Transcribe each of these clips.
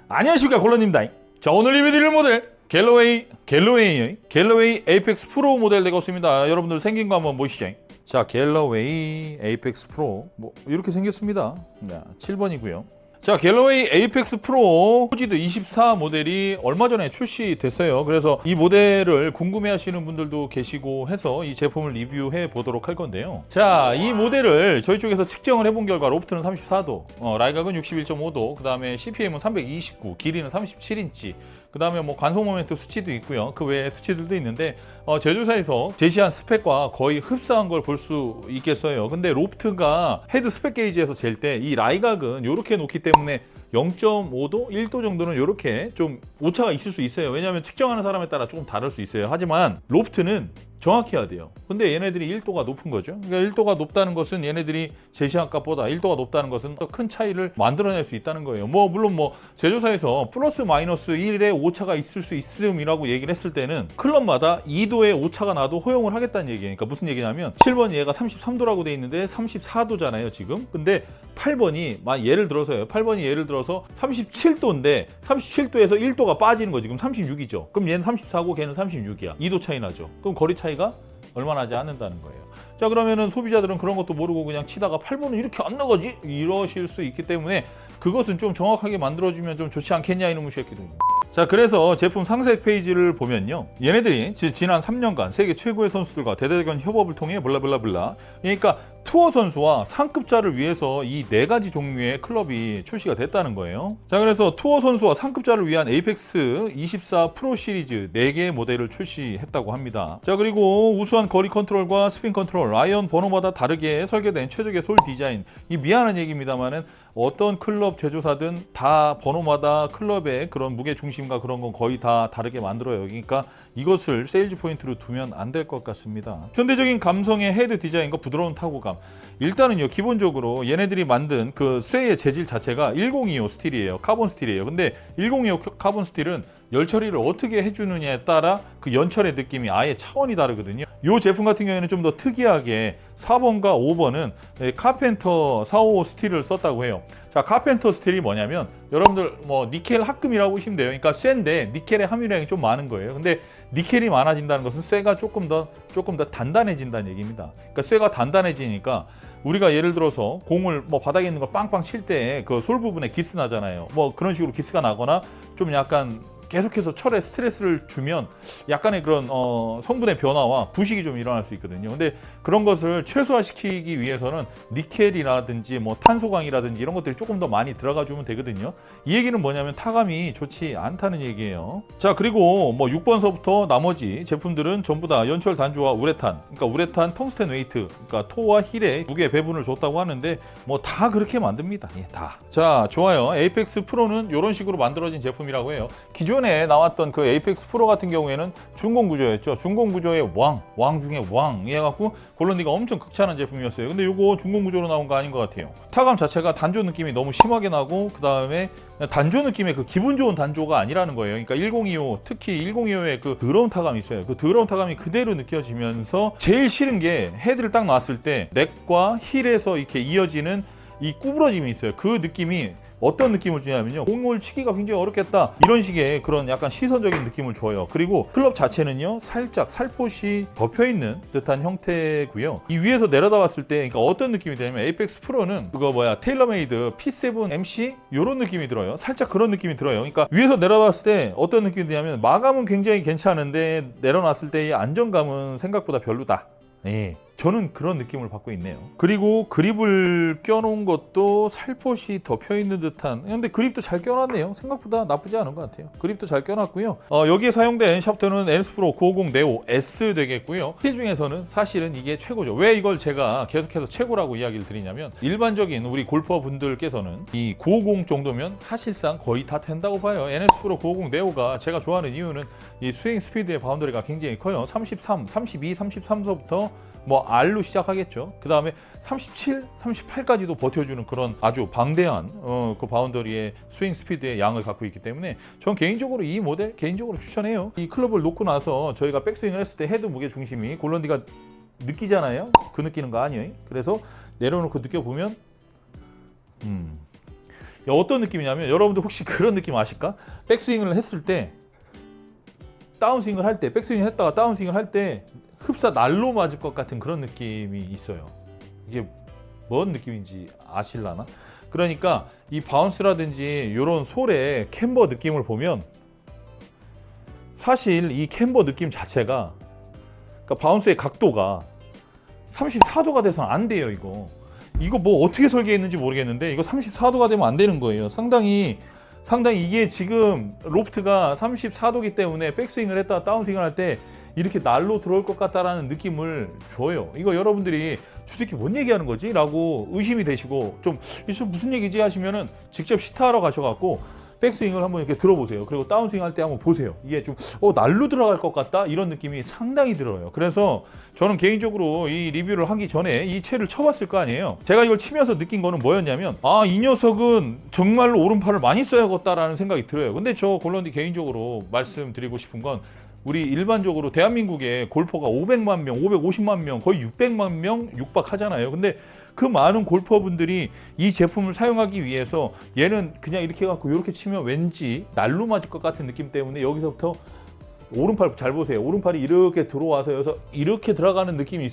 안녕하십니까, 골런입니다. 자, 오늘 리뷰드릴 모델 갤러웨이 에이펙스 프로 모델 되겠습니다. 여러분들 생긴 거 한번 보시죠. 자, 갤러웨이 에이펙스 프로 뭐 이렇게 생겼습니다. 7번이고요. 자, 갤러웨이 에이펙스 프로 포지드 24 모델이 얼마 전에 출시됐어요. 그래서 이 모델을 궁금해하시는 분들도 계시고 해서 이 제품을 리뷰해 보도록 할 건데요. 자, 이 모델을 저희 쪽에서 측정을 해본 결과 로프트는 34도, 라이각은 61.5도, 그 다음에 CPM은 329, 길이는 37인치, 그 다음에 뭐 관성 모멘트 수치도 있고요. 그 외에 수치들도 있는데 제조사에서 제시한 스펙과 거의 흡사한 걸 볼 수 있겠어요. 근데 로프트가 헤드 스펙 게이지에서 잴 때 이 라이각은 이렇게 놓기 때문에 0.5도, 1도 정도는 이렇게 좀 오차가 있을 수 있어요. 왜냐하면 측정하는 사람에 따라 조금 다를 수 있어요. 하지만 로프트는 정확히 해야 돼요. 근데 얘네들이 1도가 높은 거죠. 그러니까 1도가 높다는 것은 얘네들이 제시한 값보다 1도가 높다는 것은 더 큰 차이를 만들어낼 수 있다는 거예요. 물론 제조사에서 플러스 마이너스 1의 오차가 있을 수 있음이라고 얘기를 했을 때는 클럽마다 2도의 오차가 나도 허용을 하겠다는 얘기예요. 그러니까 무슨 얘기냐면 7번 얘가 33도라고 돼 있는데 34도잖아요, 지금. 근데 8번이 예를 들어서요. 8번이 예를 들어서 37도인데 37도에서 1도가 빠지는 거 지금 36이죠. 그럼 얘는 34고 걔는 36이야. 2도 차이 나죠. 그럼 거리 차이가 얼마 나지 않는다는 거예요. 자, 그러면은 소비자들은 그런 것도 모르고 그냥 치다가 8번은 이렇게 안 나가지? 이러실 수 있기 때문에 그것은 좀 정확하게 만들어주면 좀 좋지 않겠냐, 이놈의 새끼들. 자, 그래서 제품 상세 페이지를 보면요, 얘네들이 지난 3년간 세계 최고의 선수들과 대대적인 협업을 통해 블라블라블라, 그러니까 투어 선수와 상급자를 위해서 이 4가지 종류의 클럽이 출시가 됐다는 거예요. 자, 그래서 투어 선수와 상급자를 위한 에이펙스 24 프로 시리즈 4개의 모델을 출시했다고 합니다. 자, 그리고 우수한 거리 컨트롤과 스핀 컨트롤, 아이언 번호마다 다르게 설계된 최적의 솔 디자인. 이 미안한 얘기입니다만은 어떤 클럽 제조사든 다 번호마다 클럽의 그런 무게 중심과 그런 건 거의 다 다르게 만들어요. 그러니까 이것을 세일즈 포인트로 두면 안 될 것 같습니다. 현대적인 감성의 헤드 디자인과 부드러운 타구감. 일단은요, 기본적으로 얘네들이 만든 그 쇠의 재질 자체가 1025 스틸이에요. 카본 스틸이에요. 근데 1025 카본 스틸은 열 처리를 어떻게 해주느냐에 따라 그 연철의 느낌이 아예 차원이 다르거든요. 이 제품 같은 경우에는 좀 더 특이하게 4번과 5번은 카펜터 455 스틸을 썼다고 해요. 자, 카펜터 스틸이 뭐냐면 여러분들 니켈 합금이라고 보시면 돼요. 그러니까 쇠인데 니켈의 함유량이 좀 많은 거예요. 근데 니켈이 많아진다는 것은 쇠가 조금 더 단단해진다는 얘기입니다. 그러니까 쇠가 단단해지니까 우리가 예를 들어서 공을 바닥에 있는 걸 빵빵 칠 때 그 솔 부분에 기스 나잖아요. 그런 식으로 기스가 나거나 좀 약간 계속해서 철에 스트레스를 주면 약간의 그런 성분의 변화와 부식이 좀 일어날 수 있거든요. 근데 그런 것을 최소화시키기 위해서는 니켈이라든지 탄소광이라든지 이런 것들이 조금 더 많이 들어가 주면 되거든요. 이 얘기는 뭐냐면 타감이 좋지 않다는 얘기예요. 자, 그리고 6번서부터 나머지 제품들은 전부 다 연철 단조와 우레탄, 그러니까 우레탄 텅스텐 웨이트, 그러니까 토와 힐의 무게 배분을 줬다고 하는데 다 그렇게 만듭니다. 예, 다. 자, 좋아요. 에이펙스 프로는 이런 식으로 만들어진 제품이라고 해요. 기존에 나왔던 그 에이펙스 프로 같은 경우에는 준공 구조였죠. 준공 구조의 왕 중에 왕 해갖고 골런디가 엄청 극찬한 제품이었어요. 근데 이거 준공 구조로 나온 거 아닌 것 같아요. 타감 자체가 단조 느낌이 너무 심하게 나고, 그 다음에 단조 느낌의 그 기분 좋은 단조가 아니라는 거예요. 그러니까 1025, 특히 1025의 그 더러운 타감이 있어요. 그 더러운 타감이 그대로 느껴지면서 제일 싫은 게 헤드를 딱 놨을 때 넥과 힐에서 이렇게 이어지는 이 구부러짐이 있어요. 그 느낌이 어떤 느낌을 주냐면요, 공을 치기가 굉장히 어렵겠다, 이런 식의 그런 약간 시선적인 느낌을 줘요. 그리고 클럽 자체는요, 살짝 살포시 덮여있는 듯한 형태고요. 이 위에서 내려다 봤을 때 그러니까 어떤 느낌이 되냐면 에이펙스 프로는 테일러메이드 P7 MC 이런 느낌이 들어요. 살짝 그런 느낌이 들어요. 그러니까 위에서 내려다 봤을 때 어떤 느낌이 드냐면 마감은 굉장히 괜찮은데 내려놨을 때의 안정감은 생각보다 별로다. 네, 저는 그런 느낌을 받고 있네요. 그리고 그립을 껴놓은 것도 살포시 덮여있는 듯한, 근데 그립도 잘 껴놨네요. 생각보다 나쁘지 않은 것 같아요. 그립도 잘 껴놨고요. 여기에 사용된 샤프트는 NSPRO 950 네오 S 되겠고요. 실 중에서는 사실은 이게 최고죠. 왜 이걸 제가 계속해서 최고라고 이야기를 드리냐면, 일반적인 우리 골퍼 분들께서는 이 950 정도면 사실상 거의 다 된다고 봐요. NSPRO 950 네오가 제가 좋아하는 이유는 이 스윙 스피드의 바운더리가 굉장히 커요. 33, 32, 33서부터 R로 시작하겠죠. 그 다음에 37, 38까지도 버텨주는 그런 아주 방대한 그 바운더리의 스윙 스피드의 양을 갖고 있기 때문에 전 개인적으로 이 모델 추천해요. 이 클럽을 놓고 나서 저희가 백스윙을 했을 때 헤드 무게 중심이 골런디가 느끼잖아요. 그 느끼는 거 아니에요. 그래서 내려놓고 느껴보면 어떤 느낌이냐면 여러분들 혹시 그런 느낌 아실까? 백스윙을 했을 때 다운스윙을 할 때 백스윙을 했다가 다운스윙을 할 때 흡사 날로 맞을 것 같은 그런 느낌이 있어요. 이게 뭔 느낌인지 아실라나? 그러니까 이 바운스라든지 이런 솔의 캠버 느낌을 보면 사실 이 캠버 느낌 자체가 그러니까 바운스의 각도가 34도가 돼서는 안 돼요. 이거 뭐 어떻게 설계했는지 모르겠는데 이거 34도가 되면 안 되는 거예요. 상당히 이게 지금 로프트가 34도기 때문에 백스윙을 했다가 다운스윙을 할 때 이렇게 날로 들어올 것 같다라는 느낌을 줘요. 이거 여러분들이 저 새끼 뭔 얘기하는 거지? 라고 의심이 되시고 좀 무슨 얘기지 하시면은 직접 시타하러 가셔갖고 백스윙을 한번 이렇게 들어보세요. 그리고 다운스윙 할 때 한번 보세요. 이게 좀 날로 들어갈 것 같다 이런 느낌이 상당히 들어요. 그래서 저는 개인적으로 이 리뷰를 하기 전에 이 채를 쳐봤을 거 아니에요. 제가 이걸 치면서 느낀 거는 뭐였냐면 이 녀석은 정말로 오른팔을 많이 써야겠다라는 생각이 들어요. 근데 저 골런디 개인적으로 말씀드리고 싶은 건 우리 일반적으로 대한민국에 골퍼가 500만 명, 550만 명, 거의 600만 명 육박하잖아요. 근데 그 많은 골퍼분들이 이 제품을 사용하기 위해서 얘는 그냥 이렇게 해갖고 이렇게 치면 왠지 날로 맞을 것 같은 느낌 때문에 여기서부터 오른팔 잘 보세요. 오른팔이 이렇게 들어와서 여기서 이렇게 들어가는 느낌이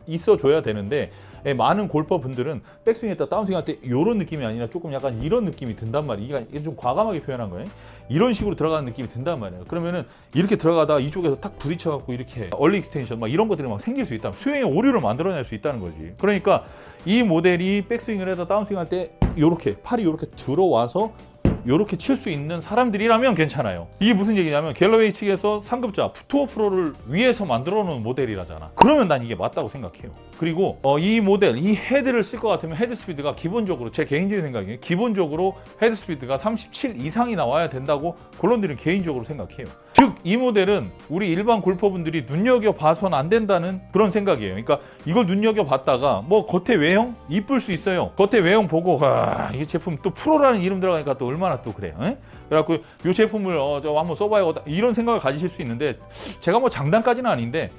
있어줘야 되는데 많은 골퍼분들은 백스윙 했다 다운스윙 할 때 이런 느낌이 아니라 조금 약간 이런 느낌이 든단 말이에요. 이게 좀 과감하게 표현한 거예요. 이런 식으로 들어가는 느낌이 든단 말이에요. 그러면은 이렇게 들어가다가 이쪽에서 탁 부딪혀갖고 이렇게 얼리 익스텐션 막 이런 것들이 막 생길 수 있다. 스윙의 오류를 만들어낼 수 있다는 거지. 그러니까 이 모델이 백스윙을 해서 다운스윙 할 때 이렇게 팔이 이렇게 들어와서 이렇게 칠 수 있는 사람들이라면 괜찮아요. 이게 무슨 얘기냐면 갤러웨이 측에서 상급자 투어 프로를 위해서 만들어 놓은 모델이라잖아. 그러면 난 이게 맞다고 생각해요. 그리고 이 모델, 이 헤드를 쓸 것 같으면 헤드 스피드가 기본적으로 제 개인적인 생각이에요. 기본적으로 헤드 스피드가 37 이상이 나와야 된다고 골런들은 개인적으로 생각해요. 즉 이 모델은 우리 일반 골퍼분들이 눈여겨봐서는 안 된다는 그런 생각이에요. 그러니까 이걸 눈여겨봤다가 뭐 겉에 외형 이쁠 수 있어요. 겉에 외형 보고 이 제품 또 프로라는 이름 들어가니까 또 얼마나 또 그래요. 그래갖고 이 제품을 한번 써봐야겠다 이런 생각을 가지실 수 있는데 제가 뭐 장단까지는 아닌데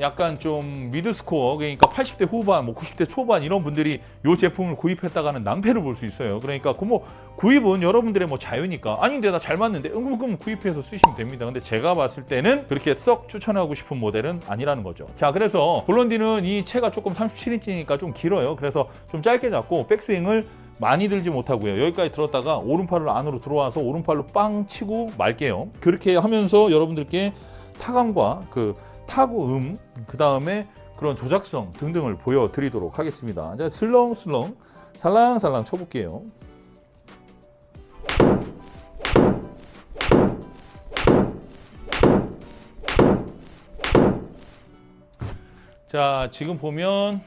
약간 좀 미드 스코어 그러니까 80대 후반 뭐 90대 초반 이런 분들이 이 제품을 구입했다가는 낭패를 볼 수 있어요. 그러니까 그 뭐 구입은 여러분들의 뭐 자유니까 아닌데 나 잘 맞는데 그럼 구입해서 쓰시면 됩니다. 근데 제가 봤을 때는 그렇게 썩 추천하고 싶은 모델은 아니라는 거죠. 자, 그래서 볼런디는 이 채가 조금 37인치니까 좀 길어요. 그래서 좀 짧게 잡고 백스윙을 많이 들지 못하고요. 여기까지 들었다가 오른팔을 안으로 들어와서 오른팔로 빵 치고 말게요. 그렇게 하면서 여러분들께 타감과 그 타구음, 그 다음에 그런 조작성 등등을 보여드리도록 하겠습니다. 자, 슬렁슬렁 살랑살랑 쳐볼게요. 자, 지금 보면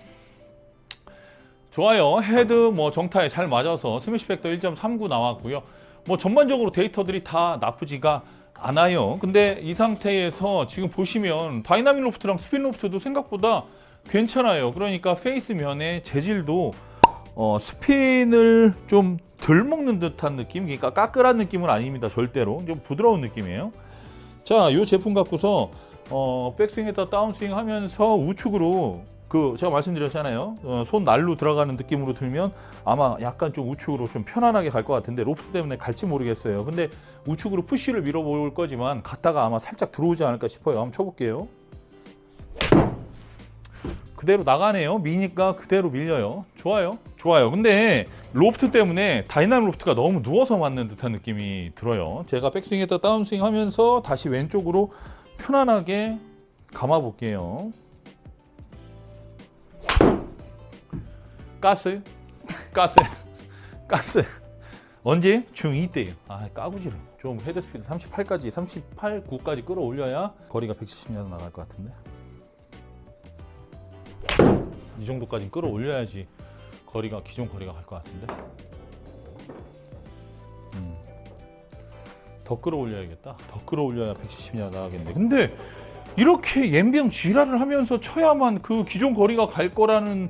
좋아요. 헤드 뭐 정타에 잘 맞아서 스매시 팩터 1.39 나왔고요. 뭐 전반적으로 데이터들이 다 나쁘지가 않아요. 근데 이 상태에서 지금 보시면 다이나믹 로프트랑 스핀 로프트도 생각보다 괜찮아요. 그러니까 페이스 면의 재질도 스핀을 좀 덜 먹는 듯한 느낌, 그러니까 까끌한 느낌은 아닙니다. 절대로 좀 부드러운 느낌이에요. 자, 이 제품 갖고서 백스윙에다 다운스윙 하면서 우측으로 제가 말씀드렸잖아요. 손 날로 들어가는 느낌으로 들면 아마 약간 좀 우측으로 좀 편안하게 갈 것 같은데 로프트 때문에 갈지 모르겠어요. 근데 우측으로 푸시를 밀어볼 거지만 갔다가 아마 살짝 들어오지 않을까 싶어요. 한번 쳐볼게요. 그대로 나가네요. 미니까 그대로 밀려요. 좋아요. 좋아요. 근데 로프트 때문에 다이나믹 로프트가 너무 누워서 맞는 듯한 느낌이 들어요. 제가 백스윙에다 다운스윙 하면서 다시 왼쪽으로 편안하게 감아 볼게요. 가스. 언제? 중2 때요. 까부지를. 좀 헤드 스피드 38까지, 38, 9까지 끌어올려야 거리가 170야드 나갈 것 같은데. 이 정도까지 끌어올려야지 기존 거리가 갈 것 같은데. 더 끌어올려야겠다. 더 끌어올려야 170야드 나가겠네. 근데 이렇게 옌병 지랄을 하면서 쳐야만 그 기존 거리가 갈 거라는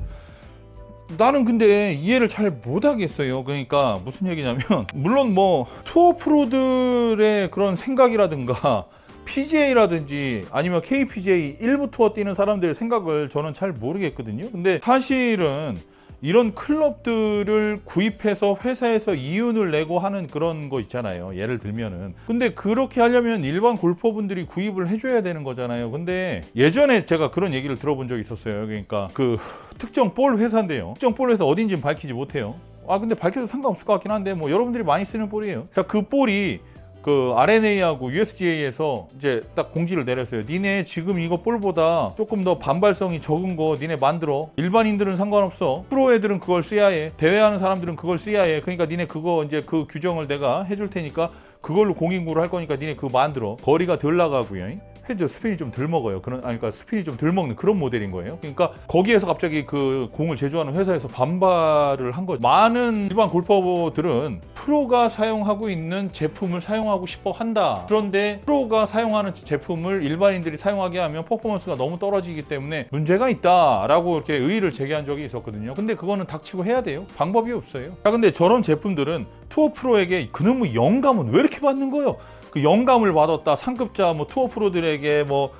나는 근데 이해를 잘 못하겠어요. 그러니까 무슨 얘기냐면 물론 뭐 투어 프로들의 그런 생각이라든가 PGA라든지 아니면 KPGA 일부 투어 뛰는 사람들의 생각을 저는 잘 모르겠거든요. 근데 사실은 이런 클럽들을 구입해서 회사에서 이윤을 내고 하는 그런 거 있잖아요. 예를 들면은. 근데 그렇게 하려면 일반 골퍼분들이 구입을 해줘야 되는 거잖아요. 근데 예전에 제가 그런 얘기를 들어본 적이 있었어요. 그러니까 그 특정 볼 회사인데요. 특정 볼 회사 어딘지는 밝히지 못해요. 근데 밝혀도 상관없을 것 같긴 한데 뭐 여러분들이 많이 쓰는 볼이에요. 자, 그 볼이 그 RNA하고 USGA에서 이제 딱 공지를 내렸어요. 니네 지금 이거 볼보다 조금 더 반발성이 적은 거 니네 만들어. 일반인들은 상관없어. 프로 애들은 그걸 써야 해. 대회하는 사람들은 그걸 써야 해. 그러니까 니네 그거 이제 그 규정을 내가 해줄 테니까 그걸로 공인구를 할 거니까 니네 그거 만들어. 거리가 덜 나가고요. 헤드 스핀이 좀 덜 먹어요. 그러니까 스핀이 좀 덜 먹는 그런 모델인 거예요. 그러니까 거기에서 갑자기 그 공을 제조하는 회사에서 반발을 한 거죠. 많은 일반 골퍼들은 프로가 사용하고 있는 제품을 사용하고 싶어 한다. 그런데 프로가 사용하는 제품을 일반인들이 사용하게 하면 퍼포먼스가 너무 떨어지기 때문에 문제가 있다라고 이렇게 의의를 제기한 적이 있었거든요. 근데 그거는 닥치고 해야 돼요. 방법이 없어요. 자, 근데 저런 제품들은 투어 프로에게 그놈의 영감은 왜 이렇게 받는 거예요? 그 영감을 받았다. 상급자 뭐 투어 프로들에게 뭐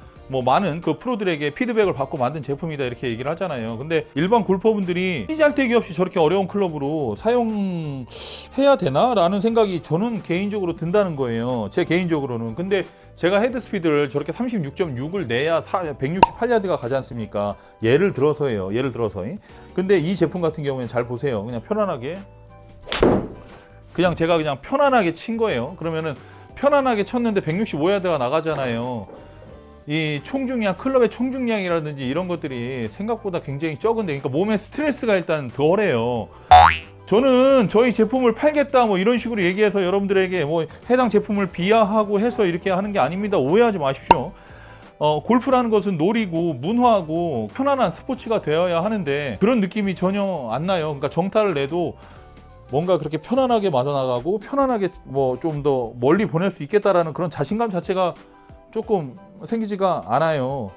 많은 그 프로들에게 피드백을 받고 만든 제품이다 이렇게 얘기를 하잖아요. 근데 일반 골퍼분들이 시잘데기 없이 저렇게 어려운 클럽으로 사용해야 되나? 라는 생각이 저는 개인적으로 든다는 거예요. 제 개인적으로는. 근데 제가 헤드 스피드를 저렇게 36.6을 내야 168야드가 가지 않습니까? 예를 들어서예요. 예를 들어서. 근데 이 제품 같은 경우에는 잘 보세요. 그냥 편안하게 제가 그냥 편안하게 친 거예요. 그러면은 편안하게 쳤는데 165야드가 나가잖아요. 이 총중량, 클럽의 총중량이라든지 이런 것들이 생각보다 굉장히 적은데, 그러니까 몸에 스트레스가 일단 덜해요. 저는 저희 제품을 팔겠다 뭐 이런 식으로 얘기해서 여러분들에게 뭐 해당 제품을 비하하고 해서 이렇게 하는 게 아닙니다. 오해하지 마십시오. 골프라는 것은 놀이고 문화고 편안한 스포츠가 되어야 하는데 그런 느낌이 전혀 안 나요. 그러니까 정타를 내도 뭔가 그렇게 편안하게 맞아 나가고 편안하게 뭐 좀 더 멀리 보낼 수 있겠다라는 그런 자신감 자체가 조금 생기지가 않아요.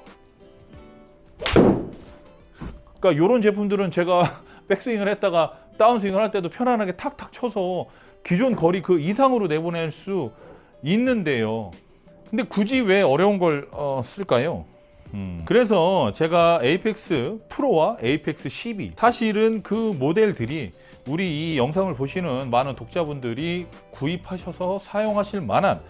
그러니까 이런 제품들은 제가 백스윙을 했다가 다운스윙을 할 때도 편안하게 탁탁 쳐서 기존 거리 그 이상으로 내보낼 수 있는데요. 근데 굳이 왜 어려운 걸 쓸까요? 그래서 제가 에이펙스 프로와 에이펙스 12 사실은 그 모델들이 우리 이 영상을 보시는 많은 독자분들이 구입하셔서 사용하실 만한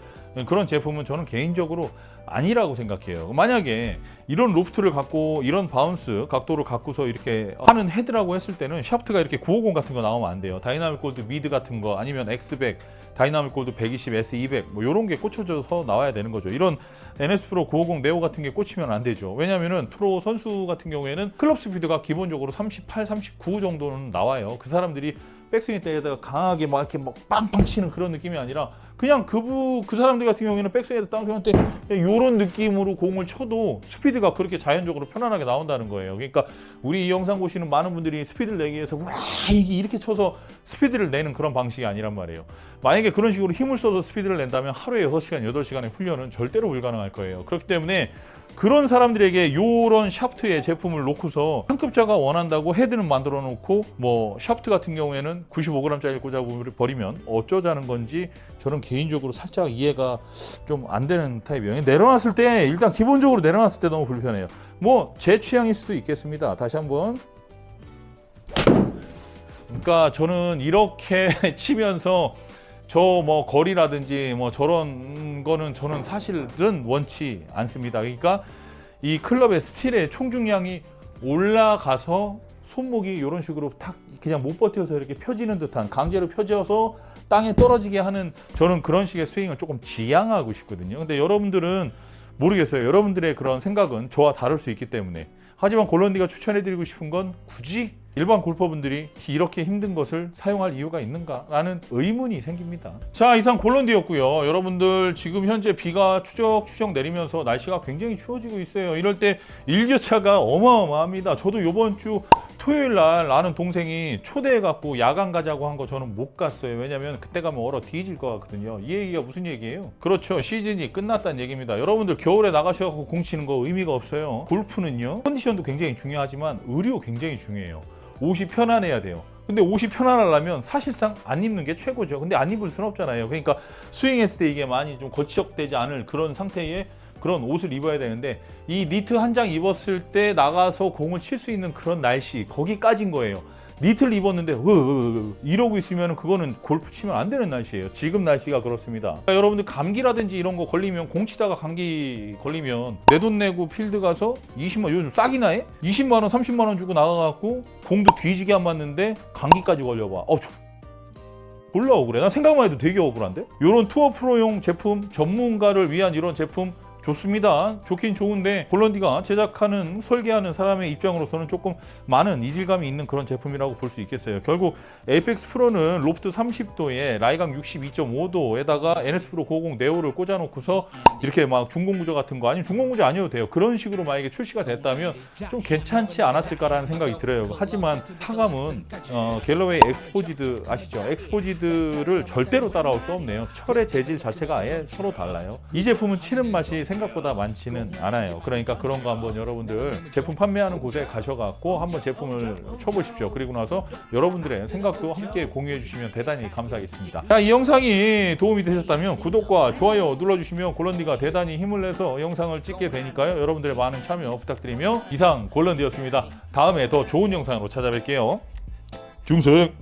그런 제품은 저는 개인적으로 아니라고 생각해요. 만약에 이런 로프트를 갖고 이런 바운스 각도를 갖고서 이렇게 하는 헤드라고 했을 때는 샤프트가 이렇게 950 같은 거 나오면 안 돼요. 다이나믹 골드 미드 같은 거 아니면 X100, 다이나믹 골드 120, S200 뭐 이런 게 꽂혀져서 나와야 되는 거죠. 이런 NS 프로 950 네오 같은 게 꽂히면 안 되죠. 왜냐면은 프로 선수 같은 경우에는 클럽 스피드가 기본적으로 38, 39 정도는 나와요. 그 사람들이 백스윙 때에다가 강하게 막 이렇게 막 빵빵 치는 그런 느낌이 아니라 그냥 그 사람들 같은 경우에는 백스윙에다 다운스윙 때 이런 느낌으로 공을 쳐도 스피드가 그렇게 자연적으로 편안하게 나온다는 거예요. 그러니까 우리 이 영상 보시는 많은 분들이 스피드를 내기 위해서 와 이게 이렇게 쳐서 스피드를 내는 그런 방식이 아니란 말이에요. 만약에 그런 식으로 힘을 써서 스피드를 낸다면 하루에 6시간, 8시간의 훈련은 절대로 불가능할 거예요. 그렇기 때문에 그런 사람들에게 요런 샤프트의 제품을 놓고서 상급자가 원한다고 헤드는 만들어 놓고 뭐 샤프트 같은 경우에는 95g짜리 꽂아버리면 어쩌자는 건지 저는 개인적으로 살짝 이해가 좀 안 되는 타입이에요. 내려놨을 때 일단 기본적으로 내려놨을 때 너무 불편해요. 뭐 제 취향일 수도 있겠습니다. 다시 한번. 그러니까 저는 이렇게 치면서 저 뭐 거리라든지 뭐 저런 거는 저는 사실은 원치 않습니다. 그러니까 이 클럽의 스틸의 총중량이 올라가서 손목이 이런 식으로 탁 그냥 못 버텨서 이렇게 펴지는 듯한 강제로 펴져서 땅에 떨어지게 하는 저는 그런 식의 스윙을 조금 지향하고 싶거든요. 근데 여러분들은 모르겠어요. 여러분들의 그런 생각은 저와 다를 수 있기 때문에. 하지만 골런디가 추천해드리고 싶은 건 굳이 일반 골퍼분들이 이렇게 힘든 것을 사용할 이유가 있는가라는 의문이 생깁니다. 자, 이상 골런디였고요. 여러분들 지금 현재 비가 추적추적 내리면서 날씨가 굉장히 추워지고 있어요. 이럴 때 일교차가 어마어마합니다. 저도 이번 주 토요일 날 아는 동생이 초대해갖고 야간 가자고 한 거 저는 못 갔어요. 왜냐면 그때 가면 얼어 뒤질 것 같거든요. 이 얘기가 무슨 얘기예요? 그렇죠. 시즌이 끝났다는 얘기입니다. 여러분들 겨울에 나가셔서 공 치는 거 의미가 없어요. 골프는요. 컨디션도 굉장히 중요하지만 의료 굉장히 중요해요. 옷이 편안해야 돼요. 근데 옷이 편안하려면 사실상 안 입는 게 최고죠. 근데 안 입을 수는 없잖아요. 그러니까 스윙했을 때 이게 많이 좀 거치적되지 않을 그런 상태의 그런 옷을 입어야 되는데 이 니트 한 장 입었을 때 나가서 공을 칠 수 있는 그런 날씨 거기까지인 거예요. 니트를 입었는데 이러고 있으면 그거는 골프 치면 안 되는 날씨예요. 지금 날씨가 그렇습니다. 그러니까 여러분들 감기라든지 이런 거 걸리면, 공 치다가 감기 걸리면 내 돈 내고 필드 가서 20만, 요즘 싸기나 해? 20만 원 30만 원 주고 나가갖고 공도 뒤지게 안 맞는데 감기까지 걸려봐. 몰라 억울해. 난 생각만 해도 되게 억울한데? 이런 투어 프로용 제품, 전문가를 위한 이런 제품 좋습니다. 좋긴 좋은데 홀런디가 제작하는, 설계하는 사람의 입장으로서는 조금 많은 이질감이 있는 그런 제품이라고 볼 수 있겠어요. 결국 에이펙스 프로는 로프트 30도에 라이강 62.5도에다가 NS 프로 950 네오를 꽂아놓고서 이렇게 막 중공구조 같은 거, 아니면 중공구조 아니어도 돼요. 그런 식으로 만약에 출시가 됐다면 좀 괜찮지 않았을까라는 생각이 들어요. 하지만 타감은 갤러웨이 엑스포지드 아시죠? 엑스포지드를 절대로 따라올 수 없네요. 철의 재질 자체가 아예 서로 달라요. 이 제품은 치는 맛이 생각보다 많지는 않아요. 그러니까 그런 거 한번 여러분들 제품 판매하는 곳에 가셔갖고 한번 제품을 쳐보십시오. 그리고 나서 여러분들의 생각도 함께 공유해 주시면 대단히 감사하겠습니다. 자, 이 영상이 도움이 되셨다면 구독과 좋아요 눌러주시면 골런디가 대단히 힘을 내서 영상을 찍게 되니까요. 여러분들의 많은 참여 부탁드리며 이상 골런디였습니다. 다음에 더 좋은 영상으로 찾아뵐게요. 중승!